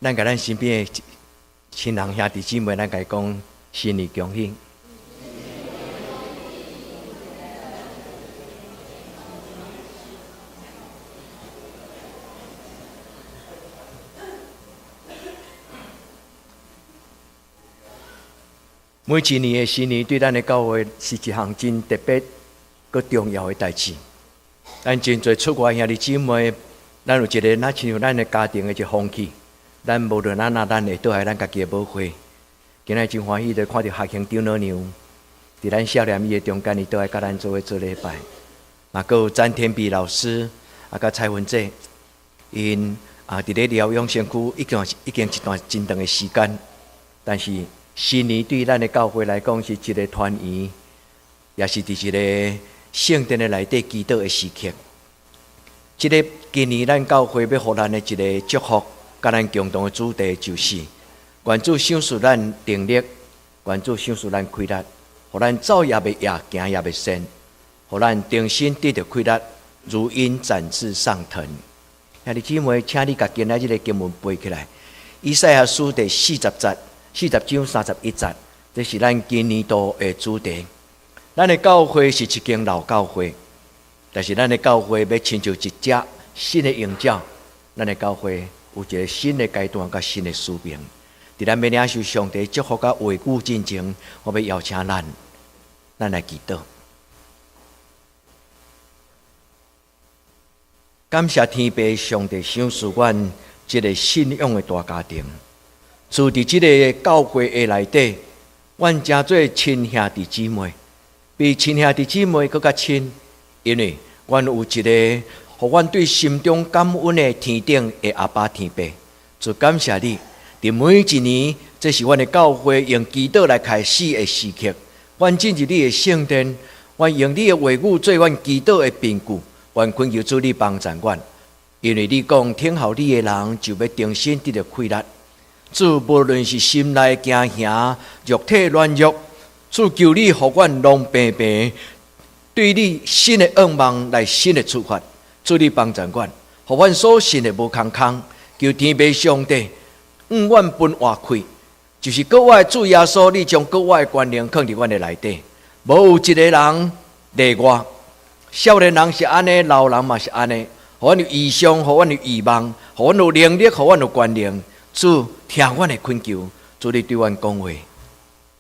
咱甲咱身边的亲人兄弟姊妹，咱甲伊讲新年恭喜。每一年的新年，对咱的教会是一项真特别、佮重要的代志。咱真侪出外兄弟姊妹，咱有一个那亲像咱的家庭的一个风气。咱无论咱咱会倒来咱家己的母会。今仔真欢喜的看到学兄张老娘，伫咱少年伊的中间，伊倒来甲咱做礼拜。嘛，佮有詹天碧老师，甲蔡文姐，因伫咧疗养身躯已经一段真长的时间，但是新年对咱的教会来讲是一个团圆，也是伫一个圣殿的内底祈祷的时刻。这个今年咱教会要互咱的一个祝福，甲咱共同的主题就是：愿主赏赐咱定力，愿主赏赐咱开力，互咱走也袂野，行也袂跣，互咱重新得到开力，如鹰展翅上腾。兄弟姊妹，请你甲今仔日个经文背起来，《以赛亚书》第40章31节，这是咱今年度的主题。咱的教会是一间老教会，但是咱的教会要亲像一只新的鹰鸟，咱的教会有一个新的阶段甲新的使命。伫咱要领受上帝祝福甲话语进前，我要邀请咱来祈祷。感谢天父上帝赏赐阮一个信仰的大家庭，住伫这个教会的内底，阮诚做亲兄弟姊妹，比亲兄弟姊妹更较亲，因为阮有一个互阮对心中感恩的天顶的阿爸天父。就感谢你，伫每一年，这是阮的教会用祈祷来开始的时刻。阮进入你的圣殿，阮用你的话语做阮祈祷的凭据。愿恳求主你帮助阮，因为你讲听候你的人就要重新得到开力。主无论是心内惊吓、肉体软弱，主求你互阮拢平平，对你新的愿望来新的出发。主你帮助阮，互阮所信的无空空。求天父上帝，阮分活开，就是各位主耶稣，你将各位的权能放伫阮的内底，无有一个人例外。少年人是安尼，老人嘛是安尼。互阮有异象，互阮有预望，互阮有能力，互阮有权能。主听阮的恳求，主你对阮讲话。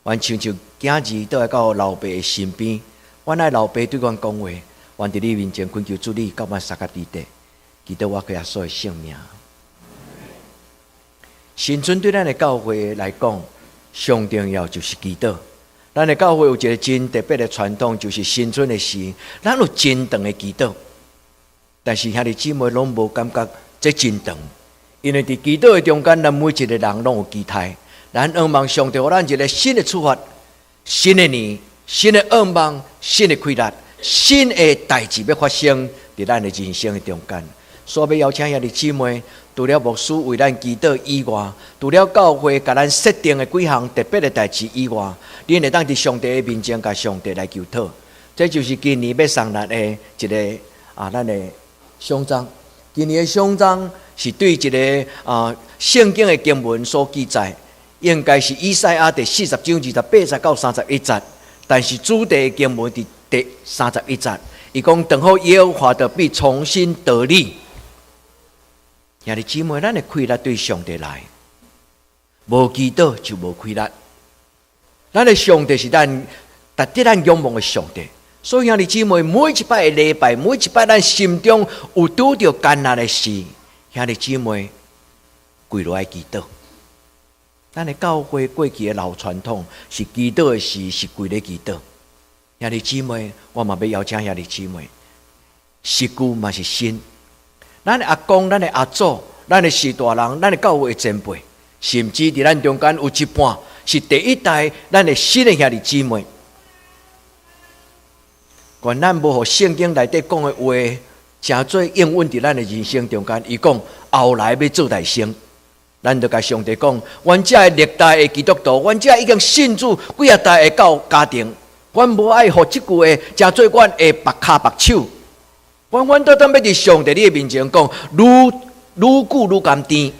阮亲像囝儿倒来到老爸的身边，阮爱老爸对阮讲话。阮伫你面前恳求主你甲阮撒个地地，祈祷我耶稣的性命。新春对咱的教会来讲，上重要就是祈祷。咱的教会有一个真特别的传统，就是新春的时，咱有真长的祈祷。但是兄弟姊妹拢无感觉这真长，因为伫祈祷的中间，咱每一个人拢有期待。咱盼望上帝，互咱一个新的出发，新的年，新的盼望，新的开力，新的代志要发生伫咱的人生的中间。所以要邀请兄弟姊妹，除了牧师为咱祈祷以外，除了教会甲咱设定的几项特别的代志以外，你会当伫上帝的面前，甲上帝来求讨。这就是今年要送咱的一个咱的胸章。今年的胸章是对一个圣经的经文所记载，应该是以赛亚第40章28节到31节，但是主题的经文伫第31节，伊讲等候耶和华的必重新得力。兄弟姊妹，咱的开力对上帝来，无祈祷就无开力。咱的上帝是咱值得咱仰望的上帝，所以兄弟姊妹，每一摆的礼拜，每一摆咱心中有拄着艰难的事，兄弟姊妹跪落来祈祷。咱的教会过去的老传统是祈祷的事，是跪咧祈祷。兄弟姊妹，我嘛要邀请兄弟姊妹，是旧嘛是新。咱的阿公、咱的阿祖、咱的士大人、咱的教会的前辈，甚至伫咱中间有一半是第一代咱的新的兄弟姊妹。愿咱无互圣经内底讲的话，诚做应允伫咱的人生中间。伊讲后来要做大成，咱就甲上帝讲：阮这历代的基督徒，阮这已经信主几啊代的家庭，阮无爱互即句话诚做阮的白骹白手。阮倒当要伫上帝你的面前讲，愈久愈甘甜。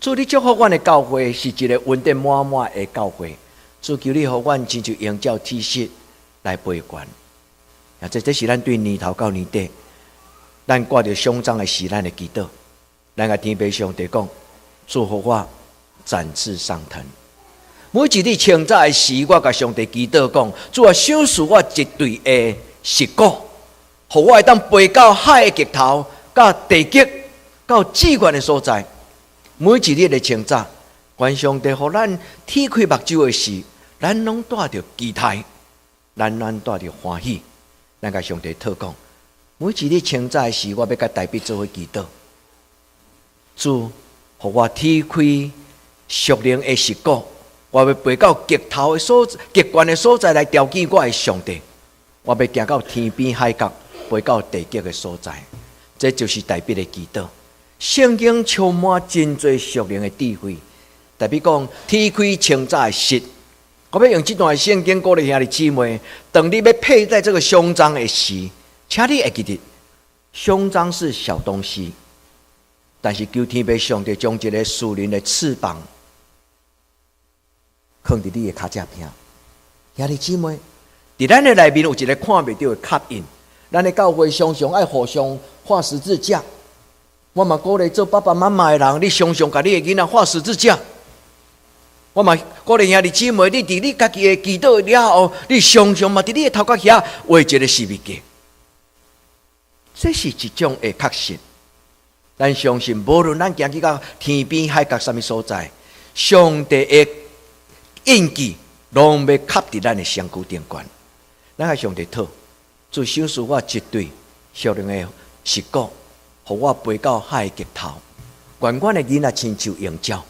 主，你祝福阮的教会是一个恩典满满的教会。主，求你互阮亲像营教体系来陪伴。啊，这是咱对年头到年底，咱挂着胸章的是咱的祈祷。咱甲天父上帝讲，祝福我展翅上腾。每一日清早的时，我甲上帝祈祷讲，主啊，赏赐我一对的实果，互我会当飞到海的极头，到地极，到至远的所在。每一日的清早，愿上帝互咱天开目睭的时，咱拢带着期待，咱带着欢喜。咱甲上帝祷讲，每一日清早的时，我要甲大笔做伙祈祷。主，互我天开属灵的实果，我要飞到极头的所在、极远的所在来调见我的上帝。我要行到天边海角，飞到地极的所在。这就是大笔的祈祷。圣经充满真侪属灵的智慧。大笔讲，天开清早的时，我要用这段圣经鼓励兄弟姊妹，当你要佩戴这个胸章的时，请你会记得，胸章是小东西，但是求天父上帝将一个属灵的翅膀放伫你的脚趾边。兄弟姊妹，伫咱的内面有一个看袂到的刻印。咱的教会常常爱互相画十字架。我嘛鼓励做爸爸妈妈的人，你常常甲你的囡仔画十字架。我嘛鼓励兄弟姊妹，你伫你家己的祈祷了后，你常常嘛伫你的头壳遐画一个十字架。这是一种的确信。咱相信，无论咱行去到天边海角什么所在，上帝的印记拢要刻伫咱的身躯顶悬。咱向上帝讨，主赏赐我一对属灵的实果，互我飞到海的极头。愿阮的囡仔亲像鹰鸟，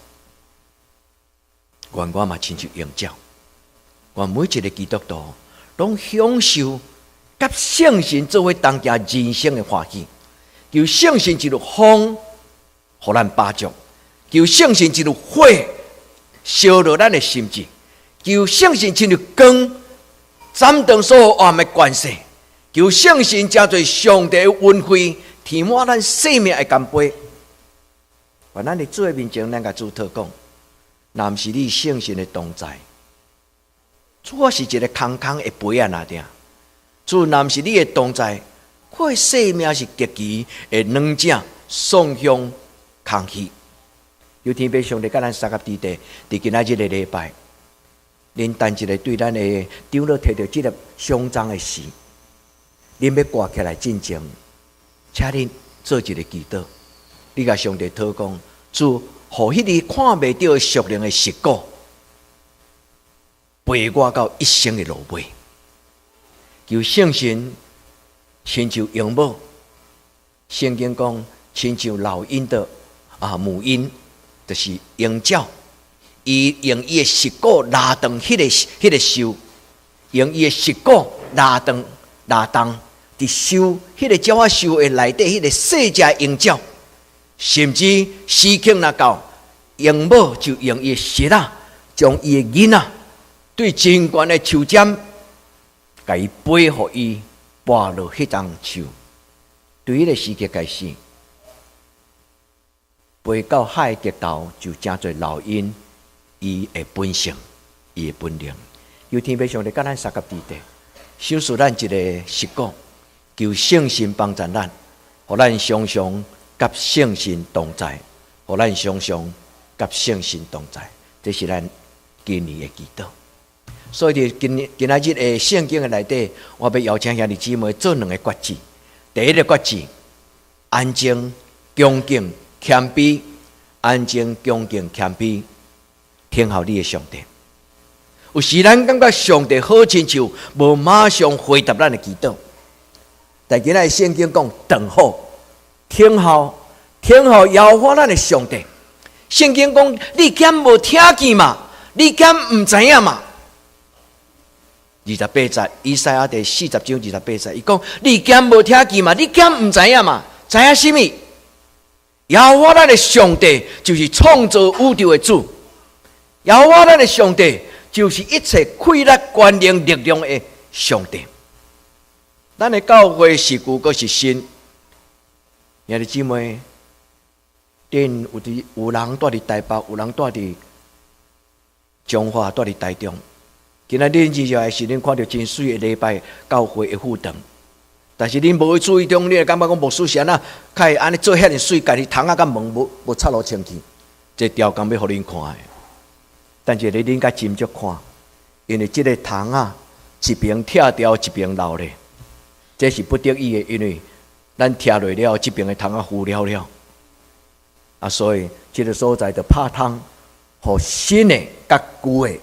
愿我嘛亲像鹰鸟。愿每一个基督徒拢享受甲圣神做伙同行人生的欢喜。求圣神一路风，互咱巴掌；求圣神一路火，烧热咱的心智；求圣神一路光，斩断所有暗的关系；求圣神加做上帝的恩惠，填满咱生命的干杯。愿咱伫主的面前，咱甲主祷讲：若毋是你圣神的同在，主我是一个空空的杯啊那定；主若毋是你的同在，我的生命是极其的软弱、丧向、空虚。有天父上帝甲咱三个弟弟，伫今仔日的礼拜，恁单一个对咱的长老摕到这个胸章的时，恁要挂起来进前，请恁做一个祈祷。你甲上帝祷讲，主，互迄个看袂到的属灵的实果，陪我到一生的路尾。求圣神亲像鹰母，圣经讲亲像老鹰的母鹰，就是鹰鸟。伊用伊的实果拉动迄个树，用伊的实果拉动伫树迄个鸟树的内底，迄个细只鹰鸟，甚至时刻若到，鹰母就用伊的舌啊，将伊的囡仔对真悬的树尖，甲伊背互伊。跋落迄丛树，对迄个时刻开始，飞到海极头，就正做老鹰伊的本性，伊的本领。有天父上帝甲咱三个弟弟，赏赐咱一个实果，求圣神帮助咱，互咱常常甲圣神同在，互咱常常甲圣神同在。这是咱今年的祈祷。所以今仔日的圣经的内底，我要邀请兄弟姊妹做两个决志。第一个决志：安静、恭敬、谦卑；安静、恭敬、谦卑，听候你的上帝。有时咱感觉上帝好亲像无马上回答咱的祈祷，但今仔日圣经讲等候、听候摇花咱的上帝。圣经讲你敢无听见嘛？你敢唔知影嘛？28节，以赛亚第40章28节，伊讲：你敢无听见嘛？你敢唔知影嘛？知影什么？耶和华咱的上帝就是创造宇宙的主，耶和华咱的上帝就是一切溃力、权能、力量的上帝。咱的教会是旧，阁是新。兄弟姊妹，恁有人住伫台北，有人住伫彰化，住伫台中。今仔恁日来是恁看到真水的礼拜教会的负担，但是恁无去注意中，你会感觉讲牧师是安那，较会安尼做遐尼水，家己窗仔甲门无插落清气，这条工要互恁看的。但是咧恁甲斟酌看，因为即个窗仔一边拆掉，一边留咧，这是不得已的，因为咱拆落了，即边的窗仔糊了了。啊，所以这个所在就拍通，互新的甲旧的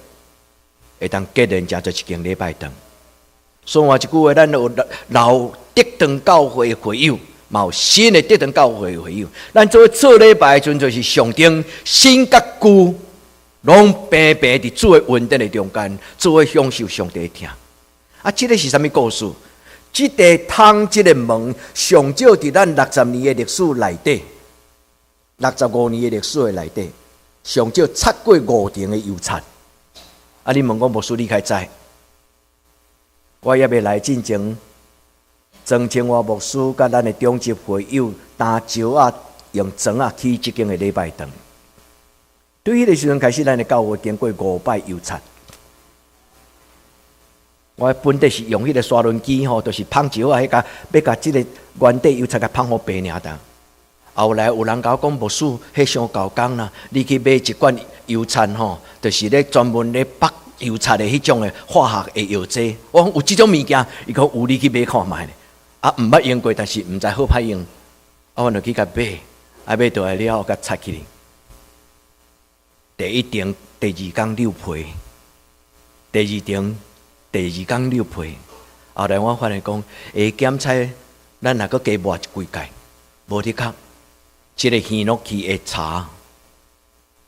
会当结连成做一间礼拜堂。所以话一句话，咱有老德堂教会的会友，嘛有新的德堂教会的会友。咱做礼拜的时阵，就是上顶新甲旧，拢平平伫主的恩典的中间，做享受上帝的听。啊，这个是啥物故事？这个窗，这个门，上少伫咱60年的历史内底。65年的历史的内底，上少擦过5层的油漆。啊！你问我牧师，你较知？我也未来进前，曾清华牧师甲咱的中级会友担石啊，用砖啊起即间的礼拜堂。对迄个时阵开始，咱的教会经过5摆油漆。我本地是用迄个刷轮机吼，就是捧石啊，要甲即个原地油漆甲捧好白尔的。后来有人甲我讲，牧师，迄伤高工啦！你去买一罐油漆吼，就是咧专门咧绑油漆的迄种的化学的药剂。我讲有即种物件，伊讲有，你去买看卖咧。啊，毋捌用过，但是毋知好歹用。啊，我就去甲买，啊买倒来了，甲拆起哩。第一层、第二工溜皮，第二层、第二工溜皮。后来我发现讲，会检查，咱若阁加抹一几届，无的确。这个耳落去的茶，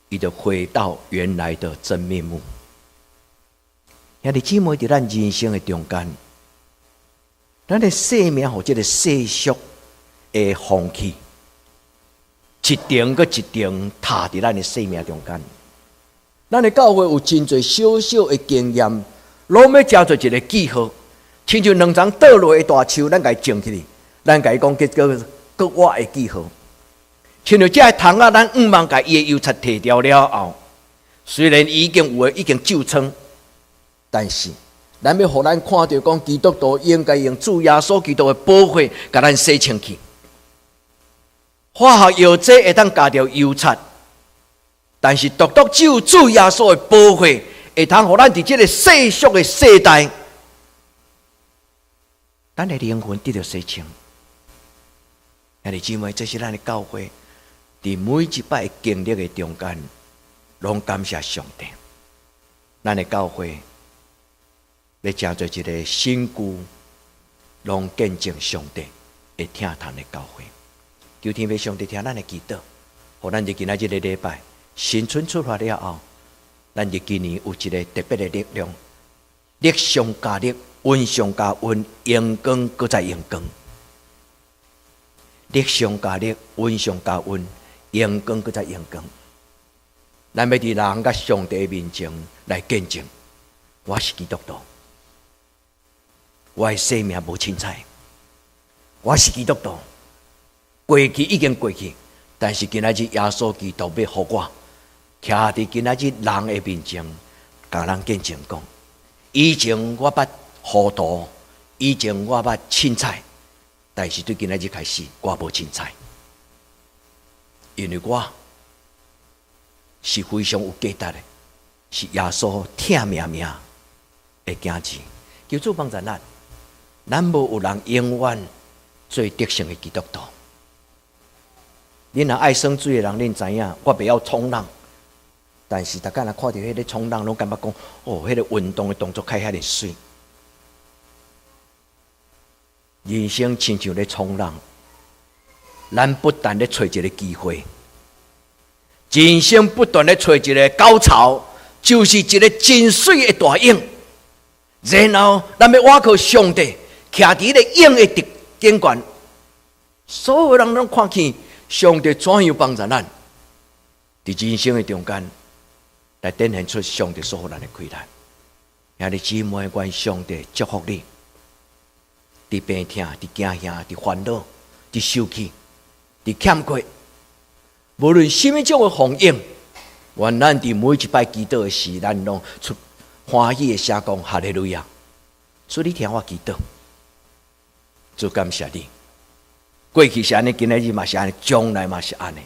伊就回到原来的真面目。兄弟姊妹，伫咱人生的中间，咱的生命和这个世俗的风气，一层搁一层踏伫咱的生命中间。咱的教会有真侪小小的经验，拢要叫做一个记号，亲像2丛倒落的大树，咱家种起哩，咱家讲结果搁挖的记号。像着这窗仔，咱5万甲伊的油漆摕掉了后，虽然已经旧窗，但是咱要互咱看到讲，基督徒应该用主耶稣基督的宝血，甲咱洗清气。化学药剂会当加掉油漆，但是独只有主耶稣的宝血，会通互咱伫这个世俗的世代，咱的灵魂得到洗清。兄弟姊妹，这是咱的教会。伫每一摆经历的中间，拢感谢上帝。咱的教会，要成做一个新旧，拢见证上帝会听谈的教会。求天父上帝听咱的祈祷，互咱伫今仔日的礼拜，新春出发了后，咱伫今年有一个特别的力量，力上加力，温上加温，阳光搁再阳光。力上加力，温上加温。阳光搁再阳光，咱要伫人甲上帝面前来见证，我是基督徒，我的生命无凊彩，我是基督徒，过去已经过去，但是今仔日耶稣基督要互我，徛伫今仔日人的面前，甲人见证讲，以前我捌糊涂，以前我捌凊彩，但是对今仔日开始，我无凊彩。因为我是非常有价值的，是耶稣疼命命的囝子。求主帮助咱，咱无有人永远做得胜的基督徒。恁若爱耍水的人，恁知影，我袂晓冲浪，但是大家若看到迄个冲浪，拢感觉讲，哦，迄个运动的动作开遐尼水。人生亲像咧冲浪。咱不但咧找一个机会，人生不断咧找一个高潮，就是一个真水的大影。然后咱要倚靠上帝，徛伫咧影的顶端，所有人拢看见上帝怎样帮助咱，伫人生的中间来展现出上帝所予咱的快乐。兄弟姊妹，愿上帝祝福你，伫病痛、伫惊吓、伫烦恼、伫受气。伫欠缺，无论什么种的风影，愿咱伫每一摆祈祷的时，咱拢出欢喜的声讲哈利路亚。主，你听我祈祷，主感谢你。过去是安尼，今仔日嘛是安尼，将来嘛是安尼。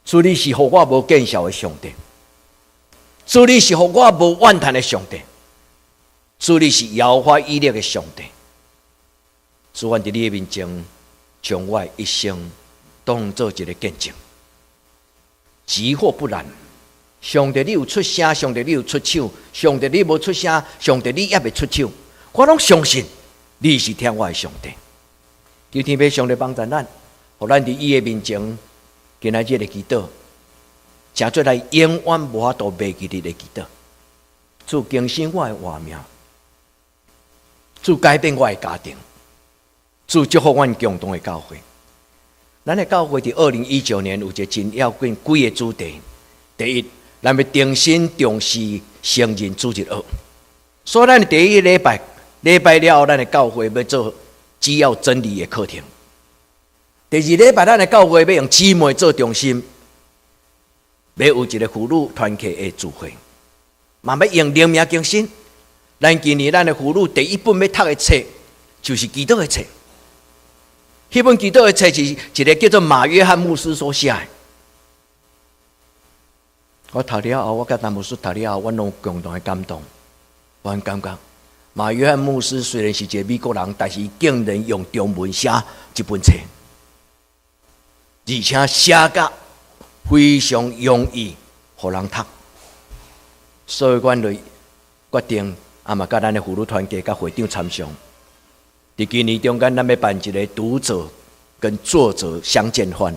主，你是互我无见效的上帝。主，你是互我无怨叹的上帝。主，你是摇花屹立的上帝。主，愿伫你的面前，将我一生当作一个见证。急或不然，上帝你有出声，上帝你有出手，上帝你无出声，上帝你也未出手。我拢相信你是听我的上帝。求天父上帝帮助咱，互咱伫伊的面前，今仔日的祈祷，诚做来永远无法度忘记你的祈祷。主更新我的活命，主改变我的家庭，主祝福阮共同的教会。咱的教会伫2019年有一个真要紧几个主题。第一，咱要定心重视承认主日学，所以咱的第一礼拜了后，咱的教会要做只要真理的课程。第二礼拜，咱的教会要用姊妹做中心，要有一个妇女团契的聚会，嘛要用灵命更新。咱今年咱的妇女第一本要读的册就是基督的册。迄本基督的册是一个叫做马约翰牧师所写的。我读了后，我甲谭牧师读了后，我拢共同的感动。我感觉马约翰牧师虽然是一个美国人，但是竟然用中文写一本册，而且写甲非常容易，互人读。所以，阮就决定嘛，甲咱的妇女团契甲会长参详。伫今年中间，咱要办一个读者跟作者相见欢。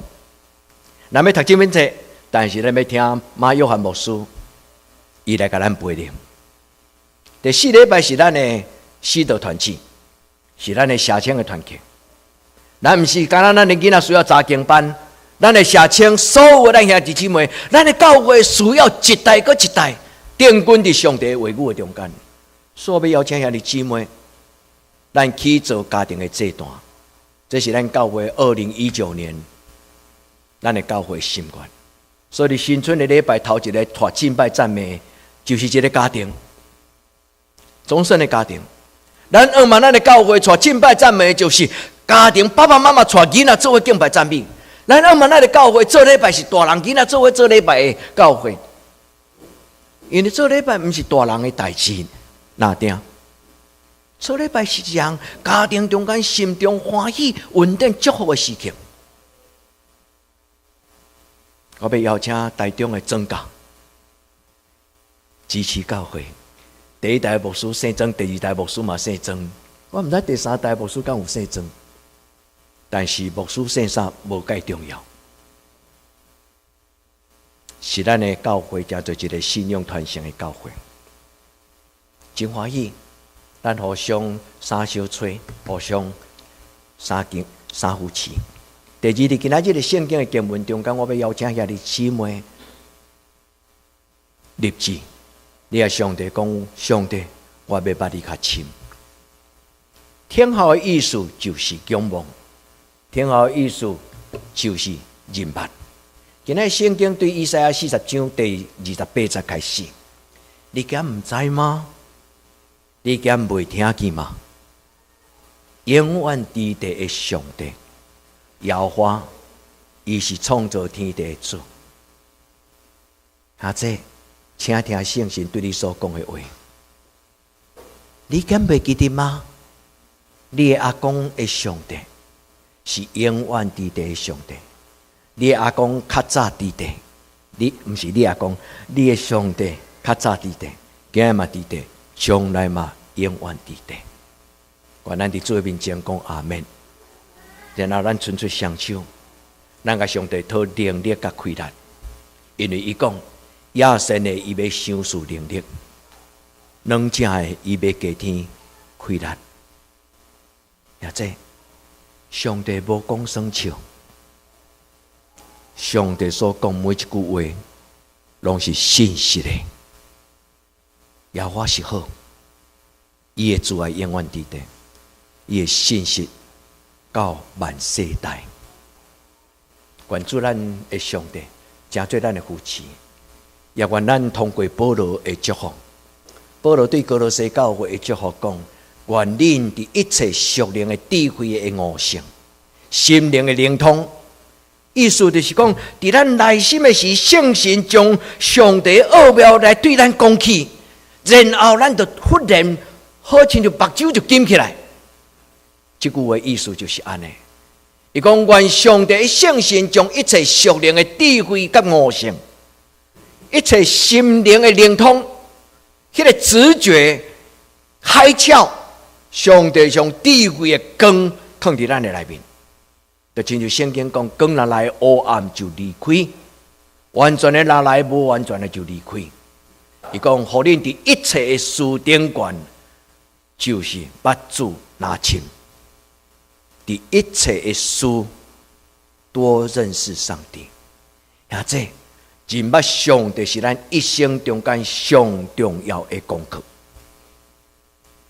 咱要读这本册，但是咱要听马约翰牧师，伊来甲咱陪念。第四礼拜是咱的使徒团契，是咱的社青的团契。咱毋是干咱的囡仔需要查经班，咱的社青所有咱兄弟姊妹，咱的教会需要一代搁一代定根伫上帝话语的中间。所以要邀请兄弟姊妹。咱去做家庭的这段，这是咱教会2019年咱的教会心愿。所以新春的礼拜头一个带敬拜赞美，就是这个家庭，终身的家庭。咱二万咱的教会带敬拜赞美，就是家庭爸爸妈妈带囡仔做伙敬拜赞美。咱二万咱的教会做礼拜是大人囡仔做伙做礼拜的教会，因为做礼拜不是大人的代志，哪定？做礼拜是让家庭中间心中欢喜、稳定、祝福的事情。我要邀请台中的宗教支持教会。第一代牧师姓曾，第二代牧师嘛姓曾。我唔知第三代牧师敢有姓曾，但是牧师姓啥无介重要。是咱的教会，叫做一个信仰传承的教会，真欢喜。咱互相三小吹，互相三夫妻。第二日，今仔日的圣经的经文中间，我要邀请遐弟姊妹立志，你向上帝讲：上帝，我要捌你较深。天后的意思就是仰望，天后的意思就是认捌。今仔圣经对以赛亚40章第28节开始，你敢唔知吗？你敢未听见吗？永远伫地的上帝，耶和华，伊是创造天地的主。阿姐，请听圣神对你所讲的话。你敢袂记得吗？你的阿公的上帝是永远伫地的上帝。你的阿公较早伫地，你毋是你阿公，你的上帝较早伫地，今日嘛伫地。将来嘛，永远伫地。愿咱伫主的面前讲阿门。然后咱伸出双手，咱甲上帝讨能力甲开力，因为伊讲亚神的伊要赏赐能力，软正的伊要加添开力。也即上帝无讲耍笑，上帝所讲每一句话，拢是信实的。耶和华是好，伊的慈爱永远伫地，伊的信实到万世代。愿主咱的上帝，真做咱的扶持，也愿咱通过保罗的祝福。保罗对哥罗西教会的祝福讲：愿恁伫一切属灵的智慧的悟性、心灵的灵通。意思就是讲，伫咱内心的是圣神将上帝的奥妙来对咱讲起，然后咱就忽然好像就目睭就金起来。这句话意思就是安尼。伊讲愿上帝的圣神将一切属灵的智慧甲悟性，一切心灵的灵通，迄个直觉开窍，上帝将智慧的光放伫咱的内面。就亲像圣经讲，光若来，黑暗就离开；完全的若来，无完全的就离开。伊讲，互恁伫一切的事顶悬，就是捌主拿亲。伫一切的事，多认识上帝。也这认捌上帝是咱一生中间上重要的功课。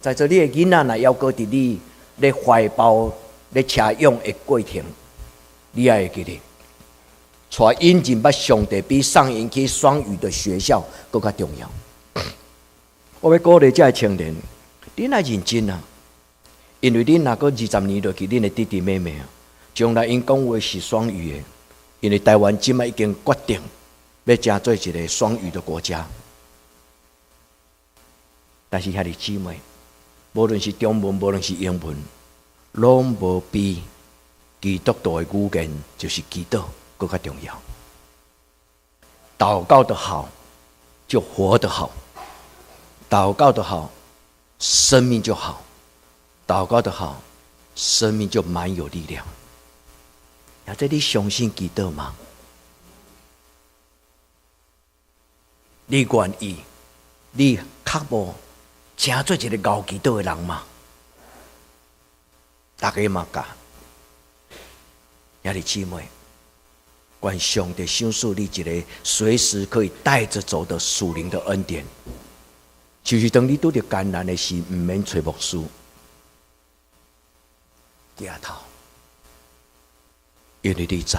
在这里的囡仔若要搁伫你咧怀抱咧车用的过程，你也会记得，带因认捌上帝比送因去双语的学校更加重要。我要鼓励这些青年，你若认真啊！因为恁若过20年落去，恁的弟弟妹妹啊，将来因讲话是双语的，因为台湾即摆已经决定要成做一个双语的国家。但是遐弟姊妹，无论是中文，无论是英文，拢无比基督徒的语言就是基督更加重要。祷告的好，就活得好；祷告的好，生命就好。祷告的好，生命就蛮有力量。那这你相信基督吗？你愿意？你确无成做一个熬基督的人吗？大家嘛教，也是姊妹，愿上帝赏赐你一个随时可以带着走的属灵的恩典。就是当你拄着艰难的事，唔免找牧师。抬头，因为你知，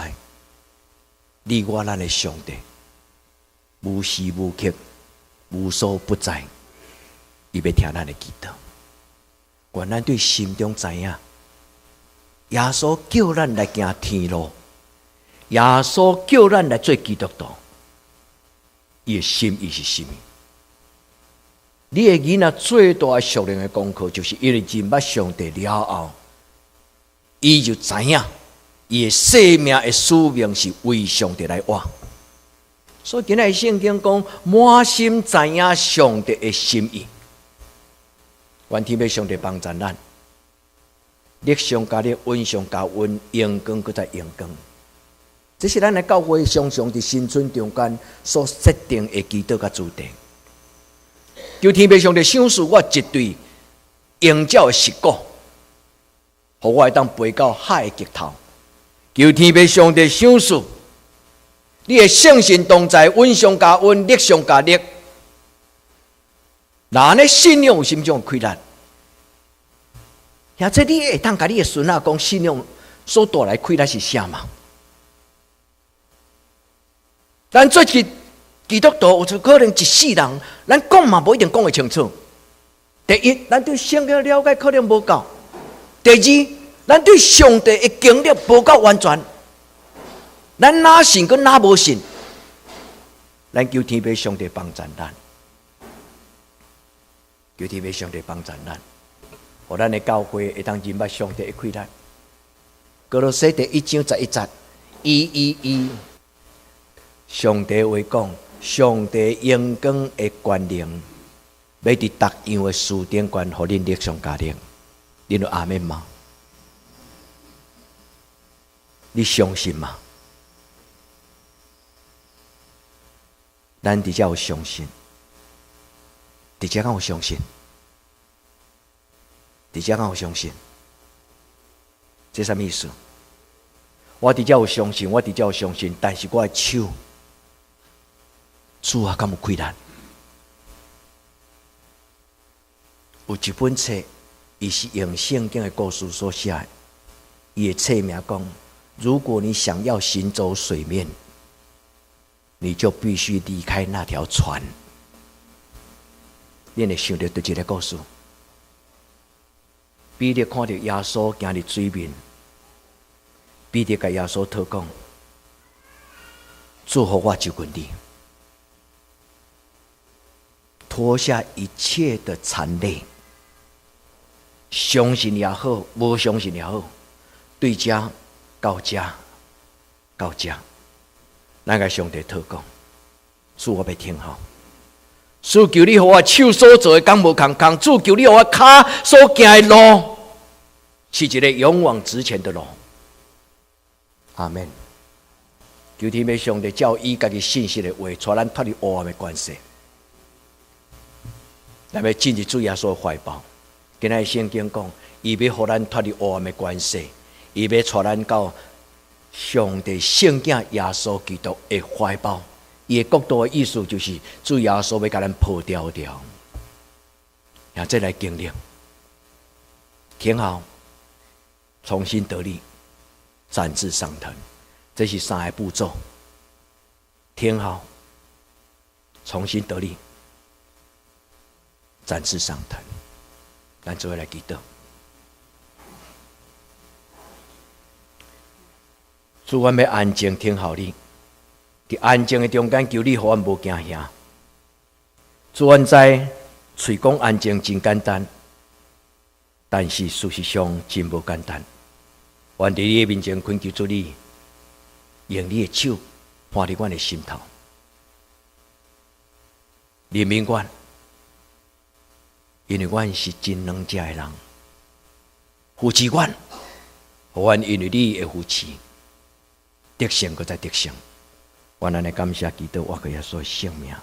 你我咱的上帝无时无刻、无所不在，伊要听咱的祈祷。愿咱对心中知影，耶稣叫咱来行天路，耶稣叫咱来做基督徒，伊的心意是什么？你的囡仔最大的属灵的功课，就是因为认捌上帝了后。伊就知影，伊的生命的使命是为上帝来活。所以今日圣经讲，满心知影上帝的心意。愿天父上帝帮助咱，力上加力，温上加温，阳光搁再阳光。这是咱的教会常常伫新春中间所设定的基督甲主题。求天父上帝赏赐我一对鹰鸟的实骨。互我会当飞到海的极头，求天父上帝赏赐，你的圣神同在，温上加温，力上加力。那呢信仰有什么种困难？也这你会当甲你的孙仔讲信仰所带来困难是啥嘛？咱做基督徒有可能一世人，咱讲嘛无一定讲会清楚。第一，咱对圣经了解可能无够。第二，咱对上帝的经历无够完全，咱哪信跟哪无信，咱求天父上帝帮助咱，求天父上帝帮助咱，互咱的教会会当认捌上帝的困难。哥罗西第1章11节，111，上帝话讲，上帝阳光的权能，要伫逐样的事顶悬，互恁力上加力。你有阿们吗？你相信吗？咱伫遮有相信，伫遮敢有相信，伫遮敢有相信，这什么意思？我伫遮有相信，我伫遮有相信，但是我的手，主啊，敢有困难？有一本册。伊是用圣经的故事所写的，伊的册名讲：如果你想要行走水面，你就必须离开那条船。你会想到对一个故事，彼得看到耶稣行入水面，彼得跟耶稣讨讲：祝福我救滚你，脱下一切的残累，相信也好，无相信也好，对家到家到家，咱甲上帝讨讲，主我要听候。主求你，互我手所做的工无空空；主求你，互我脚所行的路，是一个勇往直前的路。阿门。求天父上帝照伊家己信息的话，带咱脱离黑暗的关系，咱要进入主耶稣的怀抱。今仔圣经讲，伊要互咱脱离黑暗的关系，伊要带咱到上帝圣子耶稣基督的怀抱。伊的国度的意思就是，主耶稣要甲咱破掉掉，然后再来经历，挺好，重新得力，展翅上腾，这是三个步骤。挺好，重新得力，展翅上腾。咱做伙来祈祷，主，阮要安静听候你。伫安静的中间，求你，互阮无惊吓。主，阮知嘴讲安静真简单，但是事实上真无简单。阮伫你的面前恳求主你，用你的手看伫阮的心头，怜悯阮，因为阮是真软弱的人，扶持阮，互阮因为你的扶持，得胜搁再得胜。我咱来感谢基督，我给耶稣的性命。